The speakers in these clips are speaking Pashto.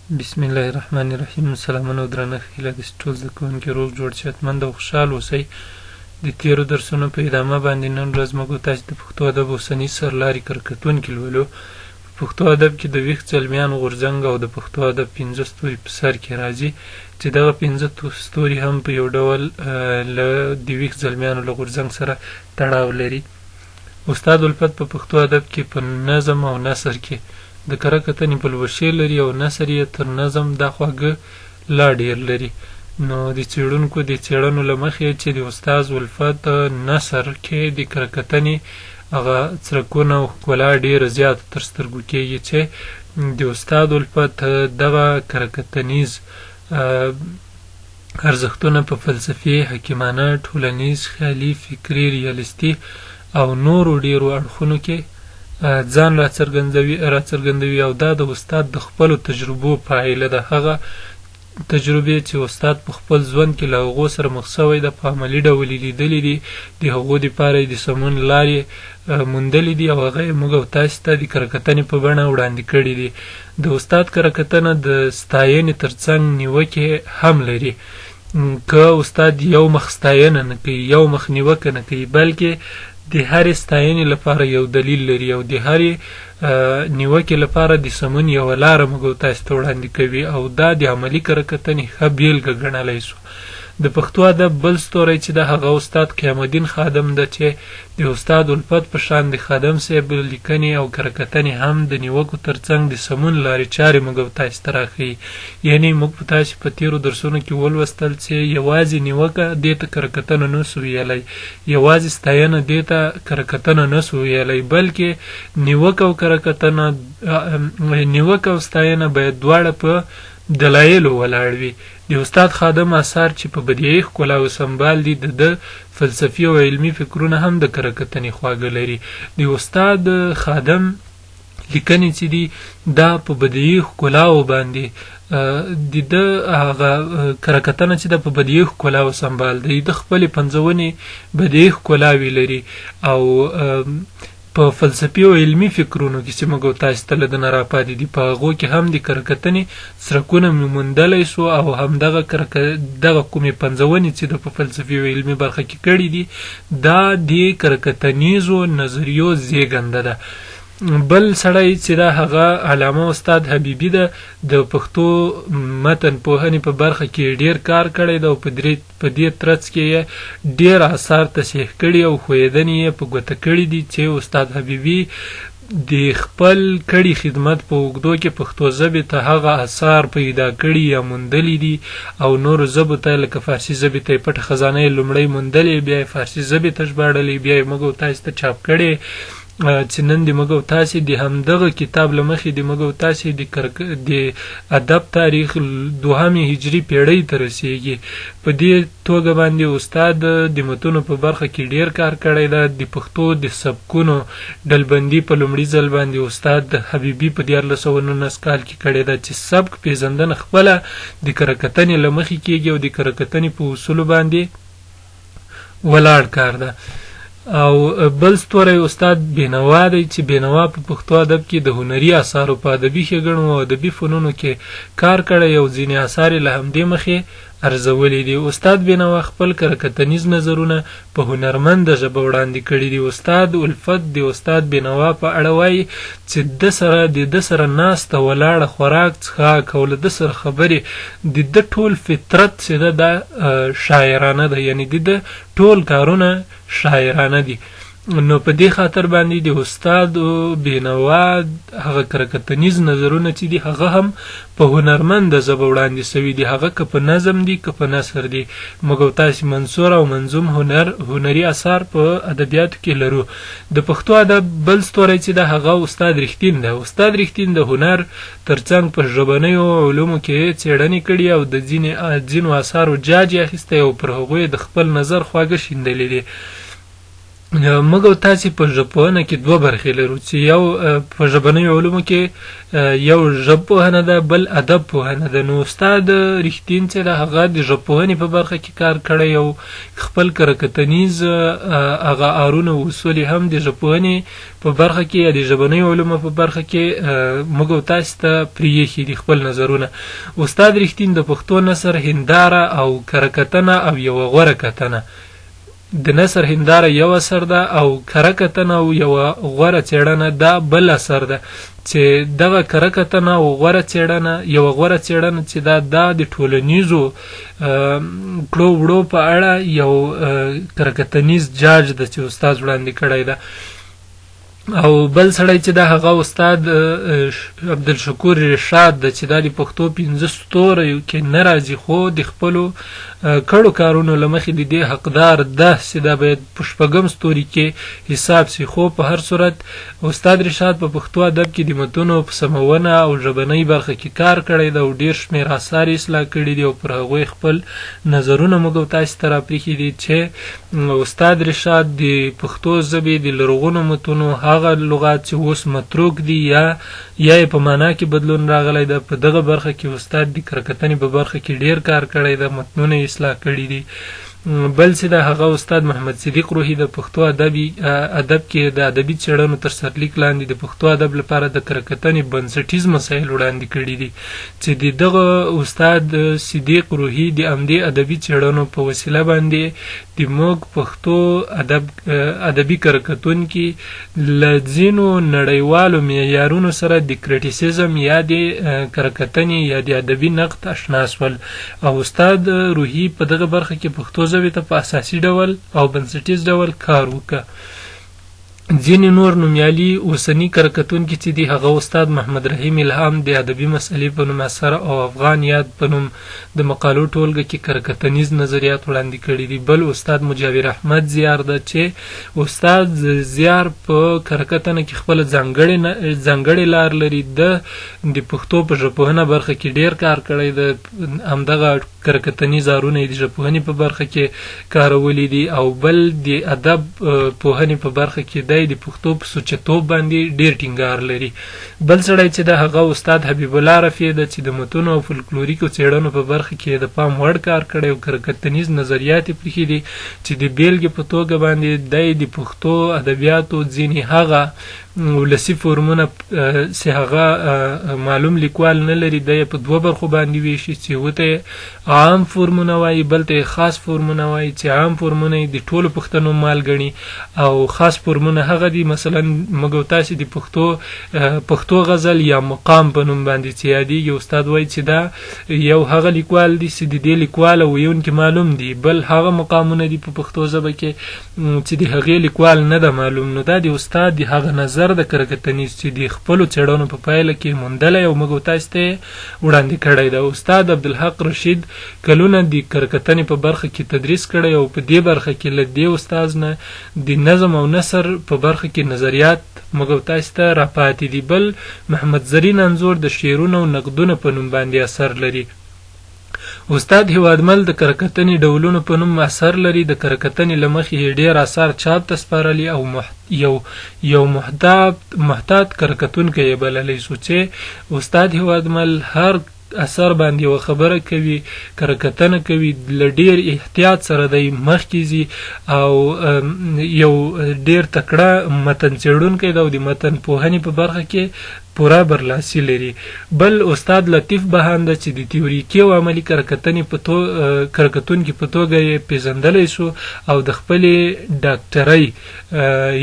بسم الله الرحمن الرحیم. سلامونه او درنښت هیله ده چې ټول زده کوونکي روغ جوړ صحتمند او خوشحال اوسئ. د تېرو درسونو په ادامه باندې نن ورځ موږ تاسو د پښتو ادب اوسني سرلاري کرکټونکي لولو. په پښتو ادب کې د ویښ ځلمیانو غورځنګ او د پښتو ادب 15 ستوري په سر کې راځي چې دغه 15 ستوري هم په یو ډول له د ویښ ځلمیانو له غورځنګ سره تړاو لري. استاد الفت په پښتو ادب کې په نظم او نثر کې د کره کتنې پلوشې لري او نثر یې تر نظم دا خواږه لا ډېر لري. نو د څېړونکو د څېړنو له مخې چې د استاد الفت نثر کې د کره کتنې هغه څرکونه او ښکلا ډېره زیاته تر سترګو کېږي چې د استاد الفت دغه کره کتنیز ارزښتونه په فلسفي، حکیمانه، ټولنیز، خیالي، فکري، ریالیستي او نورو ډېرو اړخونو کې ځان راڅرګندوي او دا د استاد د خپلو تجربو پایله ده. هغه تجربې چې استاد په خپل ژوند کې له هغو سره مخ شوی ده، په عملي ډول یې لیدلي دي، د هغو دپاره یې د سمون لارې موندلي دي او هغه یې موږ او تاسو ته د کره کتنې په بڼه وړاندې کړي دي. د استاد کره کتنه د ستاینې تر څنګ نیوکې هم لري. که استاد یو مخ ستاینه نه کوي، یو مخ نیوکه نه کوي، بلکې د هرې ستاینې لپاره یو دلیل لري او د هرې نیوکې لپاره د سمون یوه لاره موږ تاسو ته وړاندې کوي او دا د عملي کره کتنې ښه بیلګه ګڼلی سو. د پښتو ادب بل ستوری چې د هغه استاد قیام الدین خادم ده چې د استاد الفت په شان د خادم صاحب لیکنې او کره کتنې هم د نیوکو تر څنګ د سمون لارې چارې موږ تاسو ته راښیي. یعنې موږ په تاسو په تېرو درسونو کې ولوستل چې یوازې نیوکه دې ته کره کتنه نه سو ویلی، یوازې ستاینه دې ته کره کتنه نه سو ویلی، بلکې نیوکه او کره کتنه نیوکه او ستاینه باید دواړه په دلایلو ولاړ وي. د استاد خادم اثار چې په بدیعي ښکلا او سمبال دي، د فلسفي او علمي فکرونه هم د کره کتنې خواږه لري. د استاد خادم لیکنې چې دي دا په بدیعي ښکلاو باندې د ده هغه کره کتنه چې ده په بدیعي ښکلا او سمبال دی، د خپلې پنځونې بدیعي ښکلاوې لري او په فلسفي او علمي فکرونو کې چې موږ تاسو ته له ده نه راپاتې دي په هغو کې هم د کره کتنې څرکونه مې موندلی سو او همدغه دغه کومې پنځونې چې ده په فلسفي او علمي برخه کې کړي دي دا د کره کتنیزو نظریو زیږنده ده. بل سړی چې دا هغه علامه استاد حبیبي ده، د پښتو متن پوهنې په برخه کې ډیر کار کړی ده او په دې ترڅ کې یې ډیر آثار تصحیح کړي او ښویدنې یې په ګوته کړي دي چې استاد حبیبي د خپل کړي خدمت په اوږدو کې پښتو ژبې ته هغه آثار پیدا کړي یا موندلي دي او نورو ژبو ته لکه فارسي ژبې ته یې پټه خزانه یې لومړی موندلې، بیا یې فارسي ژبې ته ژباړلې، بیا یې موږ تاسو ته چاپ کړی چې نن د موږ تاسو د همدغه کتاب له مخې د موږ تاسو د ادب تاریخ 2 هجري پیړۍ ته رسیږي. په دې توګه باندې استاد د متونو په برخه کې ډیر کار کړی ده. د پښتو د سبکونو ډلبندي په لومړي ځل باندې استاد حبیبي په 1419 کال کې کړی ده چې سبک پیژندنه خپله د کره کتنې له مخې کېږي او د کره کتنې په اصولو باندې ولاړ کار ده. او بل ستوری استاد بینوا دی چې بینوا په پښتو ادب کې د هنري اثارو په ادبي ښېګڼو او ادبي فنونو کې کار کړی او ځینې اثار یې له همدې مخې ارزولي دي. استاد بینوا خپل کره کتنیز نظرونه په هنرمنده ژبه وړاندې کړي دي. استاد الفت د استاد بینوا په اړه وایي چې د ده سره ناسته ولاړه، خوراک څښاک او له ده سره خبرې د ده ټول فطرت چې ده دا شاعرانه ده، یعنی د ده ټول کارونه شاعرانه دي. نو په دې خاطر باندې د استاد بینوا هغه کره کتنیز نظرونه چې دي هغه هم په هنرمنده ژبه وړاندې سوي دي، هغه که په نظم دي که په نثر دي. موږ تاسو منثور او منظوم هنري اثار په ادبیاتو کې لرو. د پښتو ادب بل ستوری چې ده هغه استاد رښتین ده. استاد رښتین د هنر تر څنګ په ژبنیو علومو کې څېړنې کړي او د ځینو اثارو جاج یې اخیستی او پر هغو یې د خپل نظر خواږه شیندلي دي. موږ او تاسې په ژبپوهنه کې دوه برخې لرو چې یو په ژبنیو علومو کې یو ژبپوهنه ده بل ادب پوهنه ده. نو استاد رښتین چې ده هغه د ژبپوهنې په برخه کې کار کړی او خپل کرکتنیز هغه اړونه او اصول هم د ژبپوهنې په برخه کې یا د ژبنیو علومو په برخه کې موږ او تاسې ته پرېښي دي خپل نظرونه. استاد رښتین د پښتو نثر هنداره او کرکتنه او یوه غوره کتنه د نثر هنداره یو اثر ده او کره کتنه او یوه غوره څېړنه دا بل اثر ده چې دغه کره کتنه او غوره څېړنه یوه غوره څېړنه چې دا د ټولنیزو کړو وړو په اړه یو کره کتنیز جاج ده چې استاد وړاندې کړی ده. او بل سړی چې دا هغه استاد عبدالشکور رشاد ده چې دا د پښتو 15 ستوریو کې نه راځي خو د خپلو کړو کارونو له مخې د دې حقدار ده چې دا باید په 6 ستوري کې حساب سي. خو په هر صورت استاد رشاد په پښتو ادب کې د متونو په سمونه او ژبنۍ برخه کې کار کړی ده او ډېر شمېر اثار اصلاح کړي دي او پر هغوی خپل نظرونه موږ تاسو ته راپرېښي دي چې استاد رشاد د پښتو ژبې د لرغونو متونو هغه لغات چې اوس متروک دي یا یې په معنا کې بدلون راغلی ده په دغه برخه کې استاد د کرکتنې په برخه کې ډېر کار کړی ده متنونه اصلاح کړي دي. بل چې د هغه استاد محمد صدیق روحي د پښتو ادب کې د ادبي څېړنو تر سرلیک لاندې د پښتو ادب لپاره د کرکتنې بنسټیز مسایل وړاندې کړي دي چې د دغه استاد صدیق روحي د همدې ادبي څېړنو په وسیله باندې د موږ پښتو ادبي کرکتونکي له ځینو نړیوالو معیارونو سره د کریټیسیزم یا د کرکتنې یا د ادبي نقد اشنا شول. او استاد روحي په دغه برخه کې پښتو ژبې ته په اساسي ډول او بنسټیز ډول کار وکړه. ځینې نور نومیالي اوسني کرکتونکي چې دي هغه استاد محمد رحیم الهام د ادبي مسئلې په نوم اثر او افغان یاد په نوم د مقالو ټولګه کې کرکتنیز نظریات وړاندې کړي دي. بل استاد مجاور احمد زیار ده چې استاد زیار په کرکتنه کې خپل ځانګړې لار لري. د پښتو په ژبپوهنه برخه کې ډېر کار کړی ده همدغه کرکتنیز اړونه د ژبپوهنې په برخه کې کارولي دي او بل د ادب پوهنې په برخه کې د پښتو په سوچتوب باندې ډېر ټینګار لري. بل سړی چې د هغه استاد حبیب الله رفیع ده چې د متونو او فولکلوریکو څېړنو په برخه کې د پام وړ کار کړی او کرکتنیز نظریات یې پرېښي دي چې د بیلګې په توګه باندې د پښتو ادبیاتو ځینې هغه ولسي فورمونه چې هغه معلوم لیکوال نه لري دی په دوه برخو باندې ویشي چې یو ته عام فورمونه وایي بل ته خاص فورمونه وایي چې عام فورمونه د ټولو پښتنو مال ګڼي او خاص فورمونه هغه دي مثلا موږ تاسې د پښتو غزل یا مقام په نوم باندې چې یادېږي استاد وایي چې دا یو هغه لیکوال دی چې د دې لیکوال او ویونکي معلوم دي بل هغه مقامونه دي په پښتو ژبه کې چې د هغې لیکوال نه ده معلوم. نو دا د استاد د هغه نظر د کرکتنیز چې د خپلو څېړنو په پایله کې موندلی او موږ تاسو ته وړاندې کړی ده. استاد عبدالحق رشید کلونه د کرکتنې په برخه کې تدریس کړی او په دې برخه کې له دې استاد نه د نظم او نثر په برخه کې نظریات موږ تاسو ته راپاتې دي. بل محمد زرین انځور د شعرونو او نقدونو په نوم باندې اثر لري. استاد هیوادمل د کرکتنې ډولونو په نوم اثر لري. د کرکتنې له مخې ډېر اثار چاپ ته سپارلي او یو محتاط کرکتونکی یې بللی سو چې استاد هیوادمل هر اثر باندې یوه خبره کوي کرکتنه کوي له ډېر احتیاط سره دی مخکې ځي او یو ډېر تکړه متن څېړونکی دی او د متن پوهنې په برخه کې پوره برلاسي لري. بل استاد لطیف بهانده چې د تیوریکي او عملي کرکتونکي په توګه یې پیژندلی شو او د خپلې ډاکټرۍ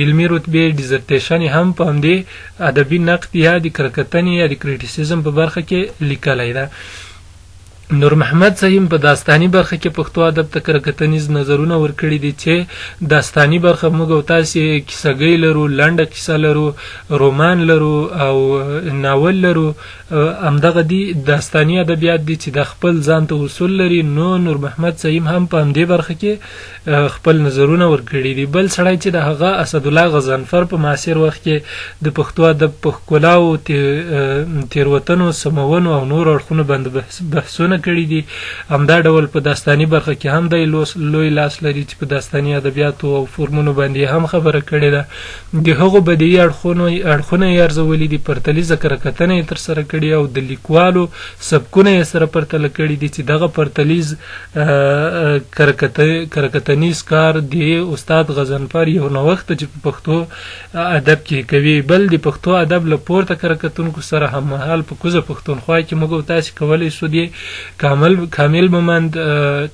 علمي رتبې ډیزرټیشن هم په همدې ادبي نقد یا د کرکتنې یا د کریټیسیزم په برخه کې لیکلی ده. نور محمد صحیم په داستاني برخه کې پښتو ادب ته کرکتنیز نظرونه ورکړي دي چې داستاني برخه موږ او تاسې کیسهګۍ لرو لنډه کیسه لرو رومان لرو او ناول لرو همدغه دي داستاني ادبیات دي چې د خپل ځان ته اصول لري. نو نور محمد صحیم هم په همدې برخه کې خپل نظرونه ورکړي دي. بل سړی چې د هغه اسدالله غضنفر په معاصر وخت کې د پښتو ادب په ښکلاو تېروتنو سمونو او نور اړخونو باندې بحثونه لیکنه کړي دي. همدا ډول په داستاني برخه کې هم دی لوی لاس لري چې په داستاني ادبیاتو او فورمونو باندې هم خبره کړې ده. د هغو بدیعي اړخونه یې ارزولي دي، پرتلیزه کرکتنه یې ترسره کړې او د لیکوالو سبکونه یې سره پرتله کړي دي چې دغه پرتلیز کرکتنیز کار د استاد غضنفر یو نوښت چې په پښتو ادب کې کوي. بل د پښتو ادب له پورته کرکتونکو سره هممهال په کوزه پښتونخوا کې موږ او تاسې کولی شو د کامل مومند،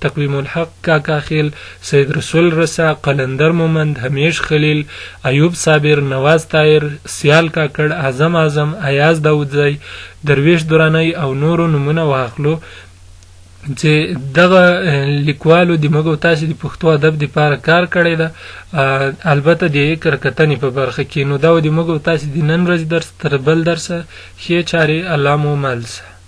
تقویم الحق کاکا خیل، سید رسول رسا، قلندر مومند، همیش خلیل، ایوب صابر، نواز طاهر، سیال کاکړ، اعظم، ایاز داودزی، درویش درانی او نورو نومونه واخلو چې دغه لیکوالو د موږ او تاسې د پښتو ادب دپاره کار کړی ده، البته د کرکتنې په برخه کې. نو دا و د موږ او تاسې د نن ورځې درس. تر بل درسه ښې چارې الله مو مل شه.